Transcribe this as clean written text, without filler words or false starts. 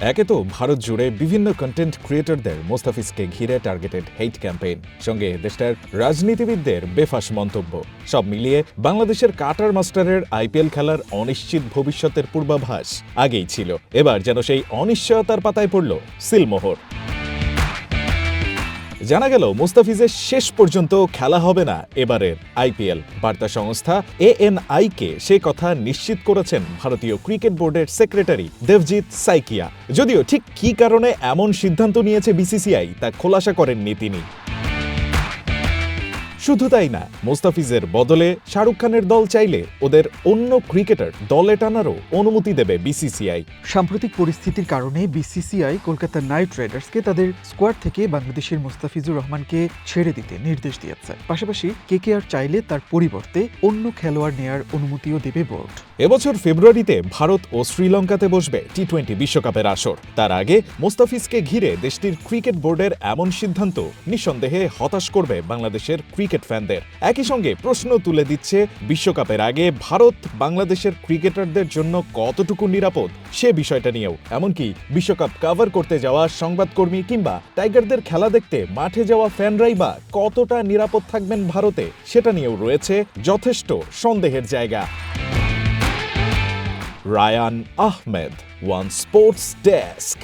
একে তো ভারত জুড়ে বিভিন্ন কন্টেন্ট ক্রিয়েটরদের মোস্তাফিজকে ঘিরে টার্গেটেড হেইট ক্যাম্পেইন, সঙ্গে দেশটার রাজনীতিবিদদের বেফাঁস মন্তব্য, সব মিলিয়ে বাংলাদেশের কাটার মাস্টারের আইপিএল খেলার অনিশ্চিত ভবিষ্যতের পূর্বাভাস আগেই ছিল। এবার যেন সেই অনিশ্চয়তার পাতায় পড়ল সিলমোহর। জানা গেল মুস্তাফিজের শেষ পর্যন্ত খেলা হবে না এবারের আইপিএল। বার্তা সংস্থা এএনআই-কে সে কথা নিশ্চিত করেছেন ভারতীয় ক্রিকেট বোর্ডের সেক্রেটারি দেবজিৎ সাইকিয়া। যদিও ঠিক কী কারণে এমন সিদ্ধান্ত নিয়েছে বিসিসিআই তা খোলাসা করেননি তিনি। শুধু তাই না, মুস্তাফিজের বদলে শাহরুখ খানের দল চাইলে ওদের অন্য ক্রিকেটার দলে টানারও অনুমতি দেবে বিসিসিআই। সাম্প্রতিক পরিস্থিতির কারণে বিসিসিআই কলকাতা নাইট রাইডার্সকে তাদের স্কোয়াড থেকে বাংলাদেশের মুস্তাফিজুর রহমানকে ছেড়ে দিতে নির্দেশ দিয়েছে। পাশাপাশি কেকেআর চাইলে তার পরিবর্তে অন্য খেলোয়াড় নেয়ার অনুমতিও দেবে বোর্ড। এবছর ফেব্রুয়ারিতে ভারত ও শ্রীলঙ্কাতে বসবে টি-20 বিশ্বকাপের আসর। তার আগে মুস্তাফিজকে ঘিরে দেশটির ক্রিকেট বোর্ডের এমন সিদ্ধান্ত নিঃসন্দেহে হতাশ করবে বাংলাদেশের ক্রিকেট ফ্যানদের। একই সঙ্গে প্রশ্ন তুলে দিচ্ছে বিশ্বকাপের আগে ভারত বাংলাদেশের ক্রিকেটারদের জন্য কতটুকু নিরাপদ সে বিষয়টা নিয়েও। এমনকি বিশ্বকাপ কভার করতে যাওয়া সংবাদকর্মী কিংবা টাইগারদের খেলা দেখতে মাঠে যাওয়া ফ্যানরাই বা কতটা নিরাপদ থাকবেন ভারতে, সেটা নিয়েও রয়েছে যথেষ্ট সন্দেহের জায়গা। Rayan Ahmed, one sports desk.